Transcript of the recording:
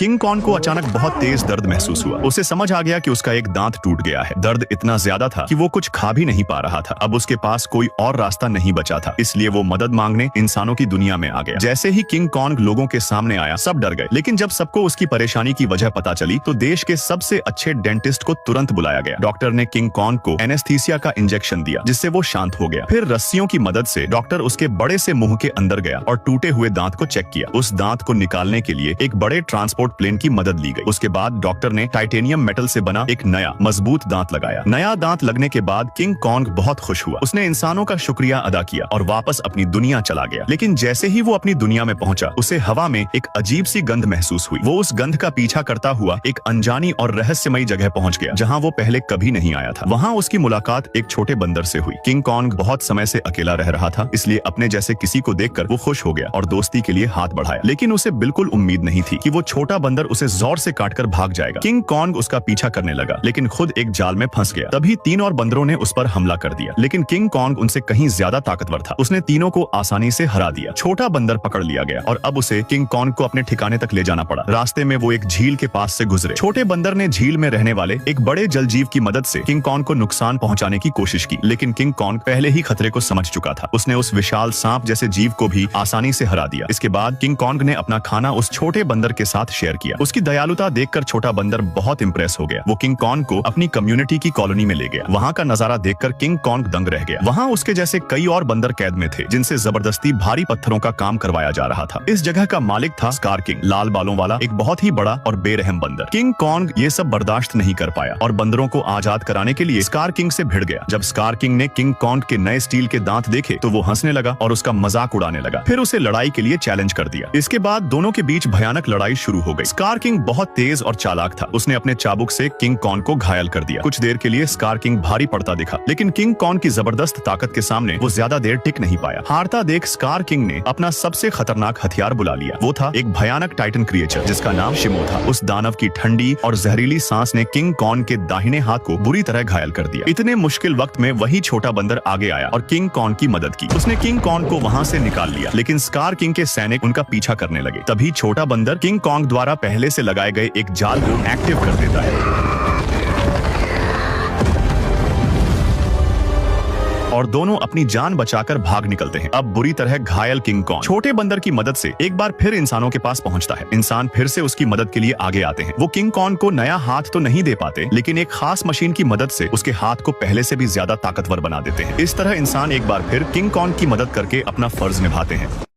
King Kong को अचानक बहुत तेज दर्द महसूस हुआ। उसे समझ आ गया कि उसका एक दांत टूट गया है। दर्द इतना ज्यादा था कि वो कुछ खा भी नहीं पा रहा था। अब उसके पास कोई और रास्ता नहीं बचा था, इसलिए वो मदद मांगने इंसानों की दुनिया में आ गया। जैसे ही किंग कॉन्ग लोगों के सामने आया, सब डर गए। लेकिन जब सबको उसकी परेशानी की वजह पता चली तो देश के सबसे अच्छे डेंटिस्ट को तुरंत बुलाया गया। डॉक्टर ने किंग कॉन्ग को एनेस्थीसिया का इंजेक्शन दिया, जिससे वो शांत हो गया। फिर रस्सियों की मदद से डॉक्टर उसके बड़े से मुंह के अंदर गया और टूटे हुए दांत को चेक किया। उस दांत को निकालने के लिए एक बड़े ट्रांसपोर्ट प्लेन की मदद ली गई। उसके बाद डॉक्टर ने टाइटेनियम मेटल से बना एक नया मजबूत दांत लगाया। नया दांत लगने के बाद किंग कॉन्ग बहुत खुश हुआ। उसने इंसानों का शुक्रिया अदा किया और वापस अपनी दुनिया चला गया। लेकिन जैसे ही वो अपनी दुनिया में पहुंचा, उसे हवा में एक अजीब सी गंध महसूस हुई। वो उस गंध का पीछा करता हुआ एक अनजानी और रहस्यमयी जगह पहुंच गया, जहां वो पहले कभी नहीं आया था। वहां उसकी मुलाकात एक छोटे बंदर से हुई। किंग कॉन्ग बहुत समय से अकेला रह रहा था, इसलिए अपने जैसे किसी को देखकर वो खुश हो गया और दोस्ती के लिए हाथ बढ़ाया। लेकिन उसे बिल्कुल उम्मीद नहीं थी कि वो छोटा बंदर उसे जोर से काटकर भाग जाएगा। किंग कॉन्ग उसका पीछा करने लगा, लेकिन खुद एक जाल में फंस गया। तभी 3 और बंदरों ने उस पर हमला कर दिया, लेकिन किंग कॉन्ग उनसे कहीं ज्यादा ताकतवर था। उसने तीनों को आसानी से हरा दिया। छोटा बंदर पकड़ लिया गया और अब उसे किंग कॉन्ग को अपने ठिकाने तक ले जाना पड़ा। रास्ते में वो एक झील के पास से गुजरे। छोटे बंदर ने झील में रहने वाले एक बड़े जलजीव की मदद से किंग कॉन्ग को नुकसान पहुंचाने की कोशिश की, लेकिन किंग कॉन्ग पहले ही खतरे को समझ चुका था। उसने उस विशाल सांप जैसे जीव को भी आसानी से हरा दिया। इसके बाद किंग कॉन्ग ने अपना खाना उस छोटे बंदर के साथ शेयर किया। उसकी दयालुता देखकर छोटा बंदर बहुत इंप्रेस हो गया। वो किंग कॉन्ग को अपनी कम्युनिटी की कॉलोनी में ले गया। वहाँ का नजारा देखकर किंग कॉन्ग दंग रह गया। वहाँ उसके जैसे कई और बंदर कैद में थे, जिनसे जबरदस्ती भारी पत्थरों का काम करवाया जा रहा था। इस जगह का मालिक था स्कार किंग, लाल बालों वाला एक बहुत ही बड़ा और बेरहम बंदर। किंग कॉन्ग ये सब बर्दाश्त नहीं कर पाया और बंदरों को आजाद कराने के लिए स्कार किंग से भिड़ गया। जब स्कार किंग ने किंग कॉन्ग के नए स्टील के दांत देखे तो वो हंसने लगा और उसका मजाक उड़ाने लगा। फिर उसे लड़ाई के लिए चैलेंज कर दिया। इसके बाद दोनों के बीच भयानक लड़ाई शुरू हो गई। स्कार किंग बहुत तेज और चालाक था। उसने अपने चाबुक से किंग कॉन्ग को घायल कर दिया। कुछ देर के लिए स्कार किंग भारी पड़ता दिखा, लेकिन किंग कॉन्ग की जबरदस्त ताकत के सामने वो ज्यादा देर टिक नहीं पाया। हारता देख स्कार किंग ने अपना सबसे खतरनाक हथियार बुला लिया। वो था एक भयानक टाइटन क्रिएचर जिसका नाम शिमो था। उस दानव की ठंडी और जहरीली सांस ने किंग कॉन्ग के दाहिने हाथ को बुरी तरह घायल कर दिया। इतने मुश्किल वक्त में वही छोटा बंदर आगे आया और किंग कॉन्ग की मदद की। उसने किंग कॉन्ग को वहां से निकाल लिया, लेकिन स्कार किंग के सैनिक उनका पीछा करने लगे। तभी छोटा बंदर किंग कॉन्ग द्वारा पहले से लगाए गए एक जाल को एक्टिव कर देता है और दोनों अपनी जान बचाकर भाग निकलते हैं। अब बुरी तरह घायल किंग कॉन्ग छोटे बंदर की मदद से एक बार फिर इंसानों के पास पहुंचता है। इंसान फिर से उसकी मदद के लिए आगे आते हैं। वो किंग कॉन्ग को नया हाथ तो नहीं दे पाते, लेकिन एक खास मशीन की मदद से उसके हाथ को पहले से भी ज्यादा ताकतवर बना देते हैं। इस तरह इंसान एक बार फिर किंग कॉन्ग की मदद करके अपना फर्ज निभाते हैं।